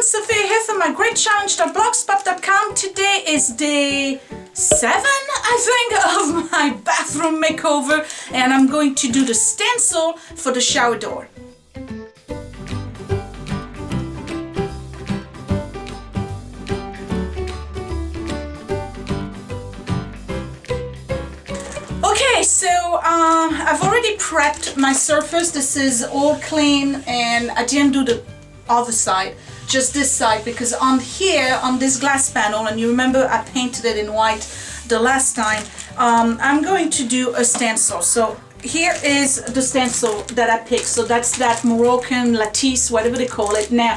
Sophia here from my great challenge.blogspot.com. Today is day 7, I think, of my bathroom makeover, and I'm going to do the stencil for the shower door. Okay, so I've already prepped my surface. This is all clean, and I didn't do the other side, just this side, because on here, on this glass panel, and you remember I painted it in white the last time, I'm going to do a stencil. So here is the stencil that I picked. So that's that Moroccan lattice, whatever they call it. Now,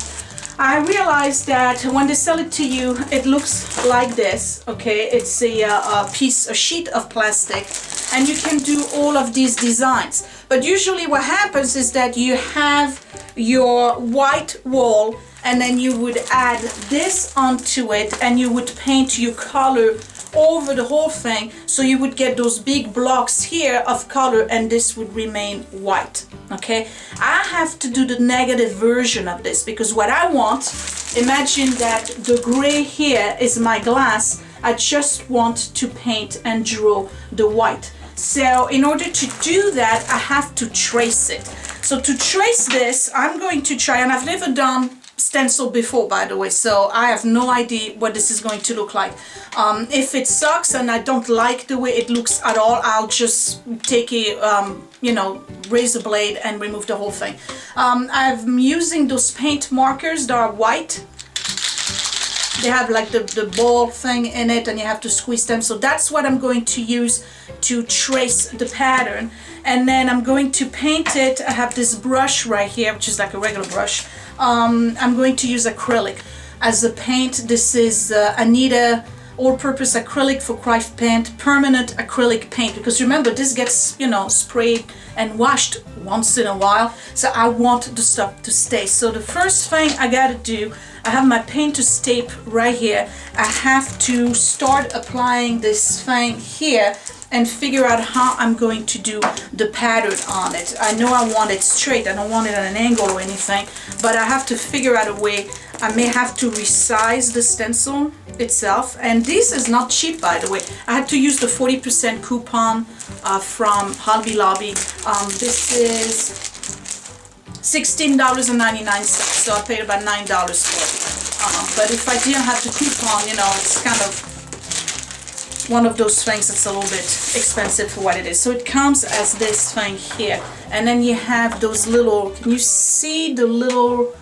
I realized that when they sell it to you, it looks like this, okay? It's a sheet of plastic, and you can do all of these designs. But usually what happens is that you have your white wall, and then you would add this onto it, and you would paint your color over the whole thing, so you would get those big blocks here of color, and this would remain white. Okay, I have to do the negative version of this, because what I want, imagine that the gray here is my glass. I just want to paint and draw the white. So in order to do that, I have to trace it. So to trace this, I'm going to try, and I've never done stencil before, by the way, so I have no idea what this is going to look like. If it sucks and I don't like the way it looks at all, I'll just take a razor blade and remove the whole thing. I'm using those paint markers that are white. They have like the ball thing in it, and you have to squeeze them. So that's what I'm going to use to trace the pattern. And then I'm going to paint it. I have this brush right here, which is like a regular brush. I'm going to use acrylic as a paint. This is Anita all-purpose acrylic for craft paint, permanent acrylic paint, because remember, this gets, sprayed and washed once in a while, so I want the stuff to stay. So the first thing I gotta do, I have my painter's tape right here. I have to start applying this thing here and figure out how I'm going to do the pattern on it. I know I want it straight, I don't want it at an angle or anything, but I have to figure out a way. I may have to resize the stencil itself, and this is not cheap, by the way. I had to use the 40% coupon from Hobby Lobby. This is $16.99, so I paid about $9 for it. But if I didn't have the coupon, it's kind of one of those things that's a little bit expensive for what it is. So it comes as this thing here, and then you have those little, can you see the little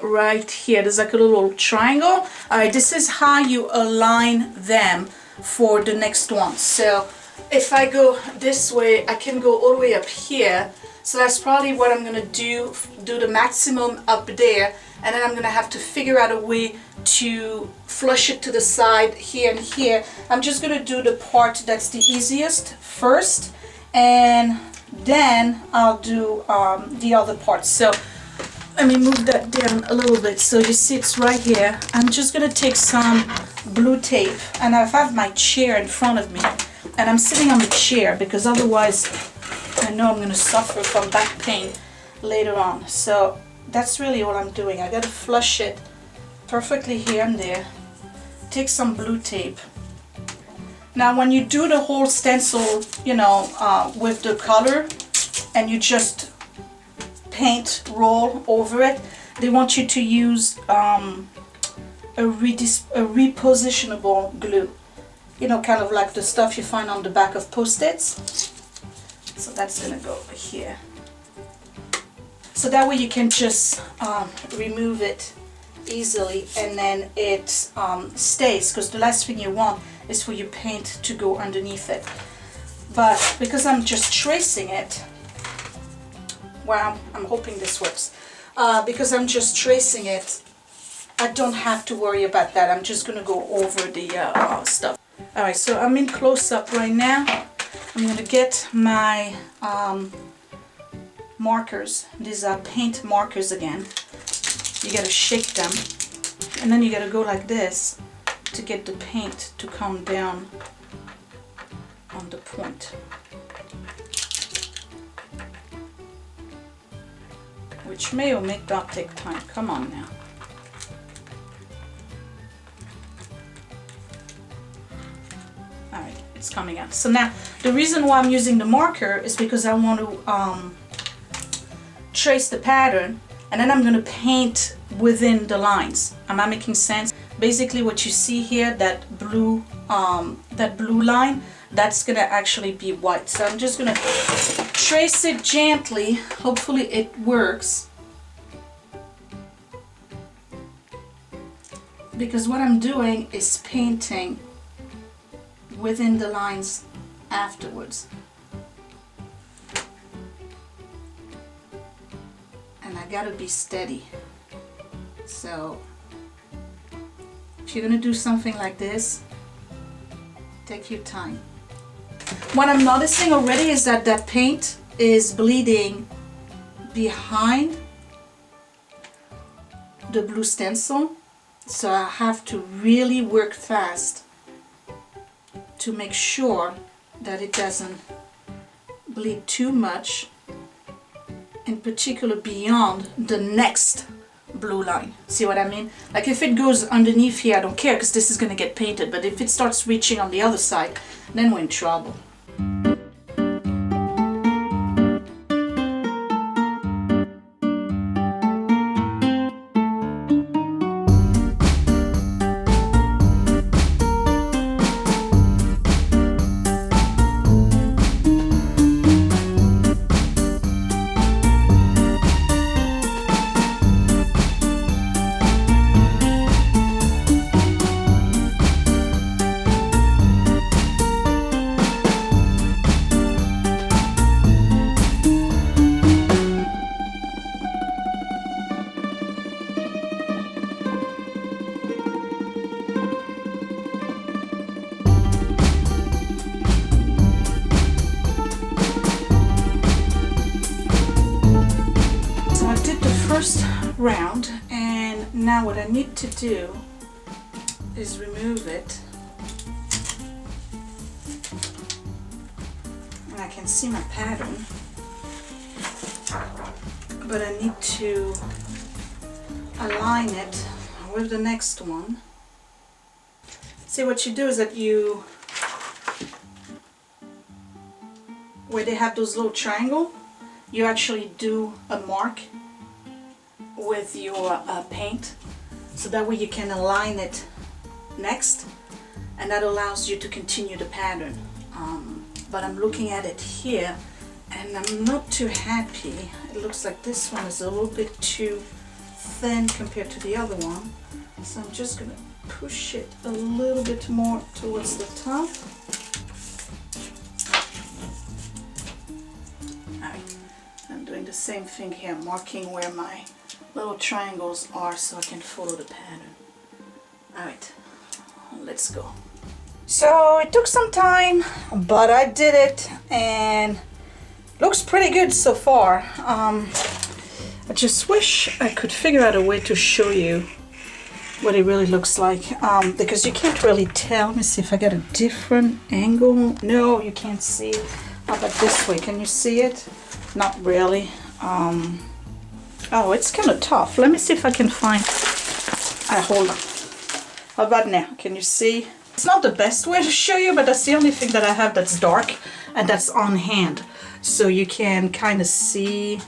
right here, there's like a little triangle. Alright, this is how you align them for the next one. So if I go this way, I can go all the way up here. So that's probably what I'm gonna do the maximum up there, and then I'm gonna have to figure out a way to flush it to the side here and here. I'm just gonna do the part that's the easiest first, and then I'll do the other part. So let me move that down a little bit so you see it's right here. I'm just gonna take some blue tape, and I have my chair in front of me, and I'm sitting on the chair because otherwise I know I'm gonna suffer from back pain later on. So that's really all I'm doing. I gotta flush it perfectly here and there. Take some blue tape. Now when you do the whole stencil, with the color, and you just paint roll over it, they want you to use a repositionable glue, kind of like the stuff you find on the back of Post-its. So that's gonna go over here, so that way you can just remove it easily, and then it stays, because the last thing you want is for your paint to go underneath it. But because I'm just tracing it, well, I'm hoping this works. Because I'm just tracing it, I don't have to worry about that. I'm just gonna go over the stuff. Alright, so I'm in close-up right now. I'm gonna get my markers. These are paint markers again. You gotta shake them, and then you gotta go like this to get the paint to come down on the point, which may or may not take time. Come on now. it's coming out. So now the reason why I'm using the marker is because I want to trace the pattern, and then I'm going to paint within the lines. Am I making sense? Basically what you see here, that blue line, that's going to actually be white. So I'm just going to trace it gently. Hopefully it works. Because what I'm doing is painting within the lines afterwards. And I gotta be steady. So if you're gonna do something like this, take your time. What I'm noticing already is that that paint is bleeding behind the blue stencil. So I have to really work fast to make sure that it doesn't bleed too much, in particular beyond the next blue line. See what I mean? Like if it goes underneath here, I don't care because this is going to get painted, but if it starts reaching on the other side, then we're in trouble. Round, and now what I need to do is remove it, and I can see my pattern, but I need to align it with the next one. See, what you do is that you, where they have those little triangles, you actually do a mark with your paint, so that way you can align it next, and that allows you to continue the pattern. But I'm looking at it here and I'm not too happy. It looks like this one is a little bit too thin compared to the other one, so I'm just gonna push it a little bit more towards the top. Alright, I'm doing the same thing here, marking where my little triangles are so I can follow the pattern. Alright, let's go. So it took some time, but I did it and looks pretty good so far. I just wish I could figure out a way to show you what it really looks like, because you can't really tell. Let me see if I get a different angle. No, you can't see. How about this way? Can you see it? Not really. Oh, it's kind of tough. Let me see if I can find... hold on. How about now? Can you see? It's not the best way to show you, but that's the only thing that I have that's dark and that's on hand. So you can kind of see,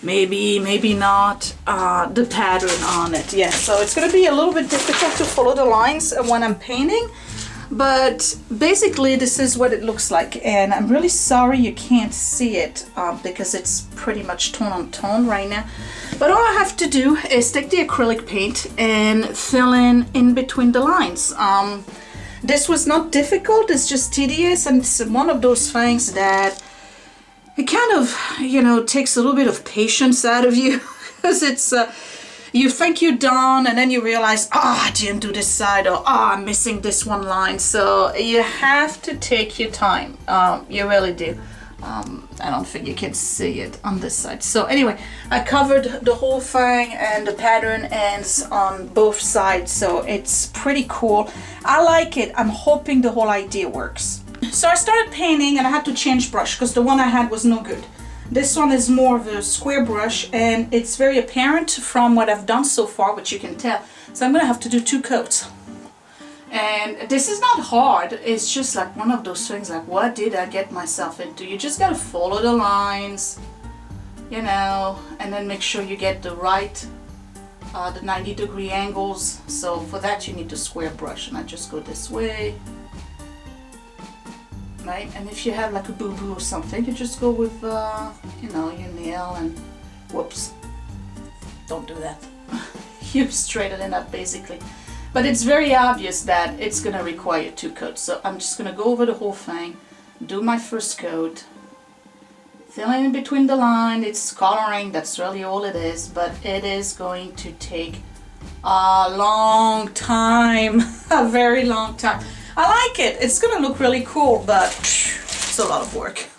maybe, maybe not, the pattern on it. Yeah, so it's going to be a little bit difficult to follow the lines when I'm painting. But basically this is what it looks like, and I'm really sorry you can't see it because it's pretty much tone on tone right now. But all I have to do is take the acrylic paint and fill in between the lines. This was not difficult, it's just tedious, and it's one of those things that it kind of, you know, takes a little bit of patience out of you because it's you think you're done and then you realize, I didn't do this side, or I'm missing this one line. So you have to take your time. You really do. I don't think you can see it on this side. So anyway, I covered the whole thing and the pattern ends on both sides. So it's pretty cool. I like it. I'm hoping the whole idea works. So I started painting and I had to change brush because the one I had was no good. This one is more of a square brush, and it's very apparent from what I've done so far, which you can tell. So I'm gonna have to do 2 coats. And this is not hard, it's just like one of those things like, what did I get myself into? You just gotta follow the lines, you know, and then make sure you get the right, the 90-degree angles. So for that you need the square brush, and I just go this way, right? And if you have like a boo-boo or something, you just go with, you know, your nail and whoops, don't do that. You straighten it up basically. But it's very obvious that it's gonna require 2 coats. So I'm just gonna go over the whole thing, do my first coat, fill in between the line. It's coloring, that's really all it is, but it is going to take a long time, a very long time. I like it, it's gonna look really cool, but it's a lot of work.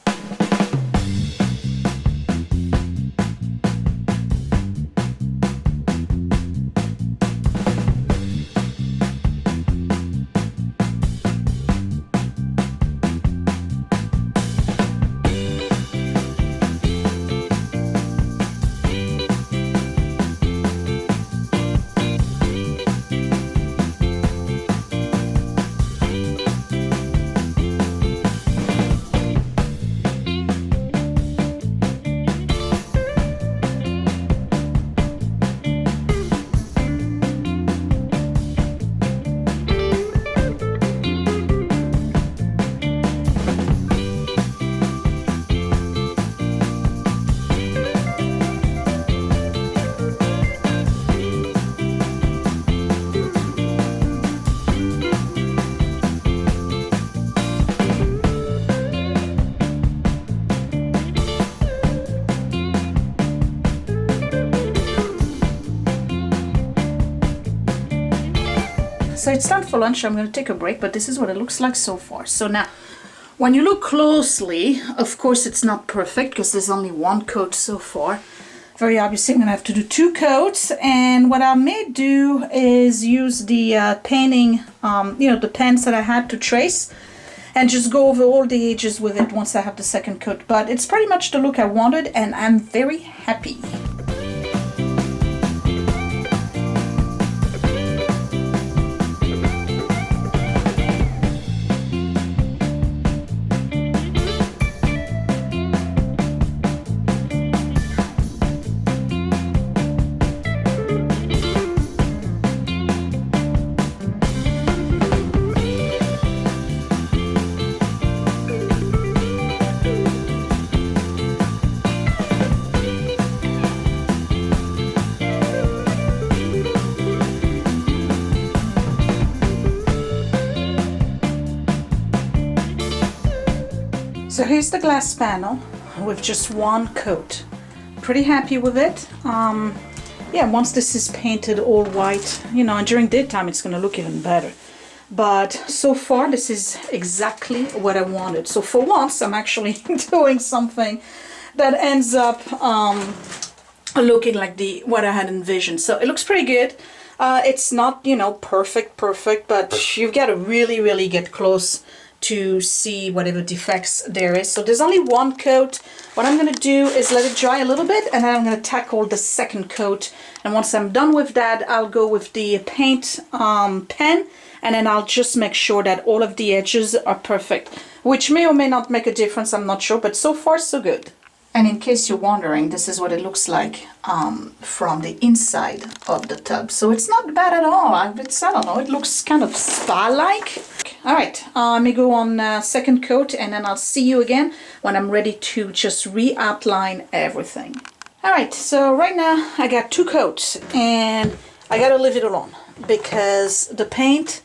So it's time for lunch. I'm going to take a break, but this is what it looks like so far. So now, when you look closely, of course it's not perfect because there's only 1 coat so far. Very obviously I'm going to have to do 2 coats, and what I may do is use the painting, you know, the pens that I had to trace, and just go over all the edges with it once I have the 2nd coat. But it's pretty much the look I wanted, and I'm very happy. So here's the glass panel with just 1 coat. Pretty happy with it. Yeah, once this is painted all white, you know, and during daytime it's going to look even better. But so far this is exactly what I wanted. So for once I'm actually doing something that ends up looking like what I had envisioned. So it looks pretty good. It's not, you know, perfect, but you've got to really get close to see whatever defects there is. So there's only 1 coat. What I'm going to do is let it dry a little bit, and then I'm going to tackle the 2nd coat. And once I'm done with that, I'll go with the paint pen, and then I'll just make sure that all of the edges are perfect, which may or may not make a difference, I'm not sure, but so far so good. And in case you're wondering, this is what it looks like from the inside of the tub. So it's not bad at all. I don't know, it looks kind of spa-like. All right, let me go on 2nd coat, and then I'll see you again when I'm ready to just re-outline everything. All right, so right now I got 2 coats, and I gotta leave it alone because the paint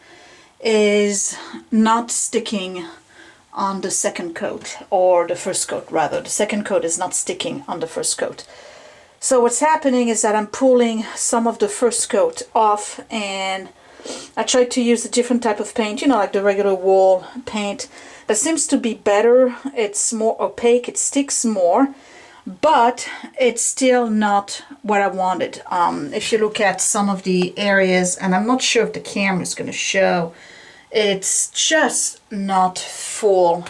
is not sticking on the 2nd coat, or the 1st coat rather. The 2nd coat is not sticking on the 1st coat. So what's happening is that I'm pulling some of the 1st coat off, and I tried to use a different type of paint, you know, like the regular wall paint. That seems to be better. It's more opaque, it sticks more, but it's still not what I wanted. If you look at some of the areas, and I'm not sure if the camera is going to show, it's just not full.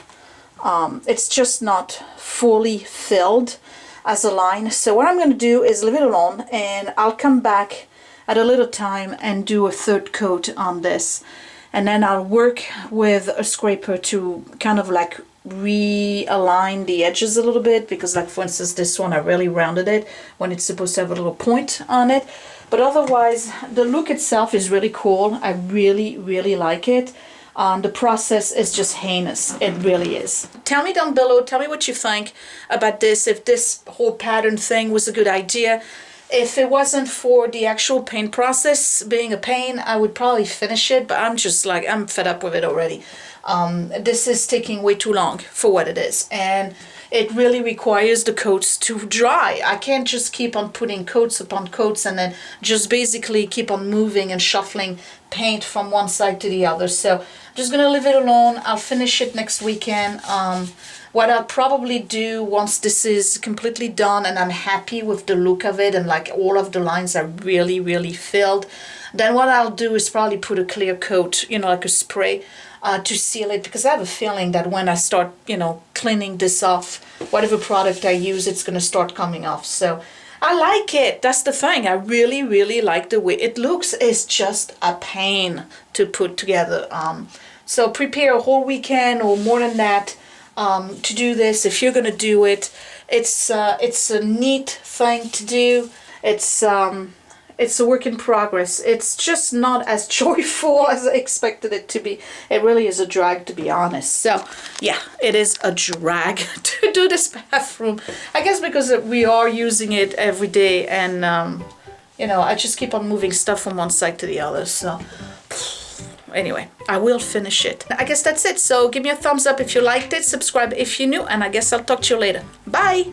It's just not fully filled as a line. So what I'm going to do is leave it alone, and I'll come back at a little time and do a 3rd coat on this. and then I'll work with a scraper to kind of like realign the edges a little bit, because like for instance this one I really rounded it when it's supposed to have a little point on it. But otherwise the look itself is really cool. I really like it. The process is just heinous. It really is. Tell me down below, tell me what you think about this, if this whole pattern thing was a good idea. If it wasn't for the actual paint process being a pain, I would probably finish it, but I'm just like, I'm fed up with it already. This is taking way too long for what it is, and it really requires the coats to dry. I can't just keep on putting coats upon coats and then just basically keep on moving and shuffling paint from one side to the other. So I'm just gonna leave it alone. I'll finish it next weekend. What I'll probably do once this is completely done and I'm happy with the look of it and like all of the lines are really filled, then what I'll do is probably put a clear coat, you know, like a spray, to seal it, because I have a feeling that when I start, you know, cleaning this off, whatever product I use, it's gonna start coming off. So I like it. That's the thing. I really like the way it looks. It's just a pain to put together. So prepare a whole weekend or more than that to do this. If you're gonna do it, it's a neat thing to do. It's a work in progress. It's just not as joyful as I expected it to be. It really is a drag, to be honest. So yeah, it is a drag to do this bathroom. I guess because we are using it every day, and you know, I just keep on moving stuff from one side to the other. So anyway, I will finish it. I guess that's it. So give me a thumbs up if you liked it, subscribe if you're new, and I guess I'll talk to you later. Bye!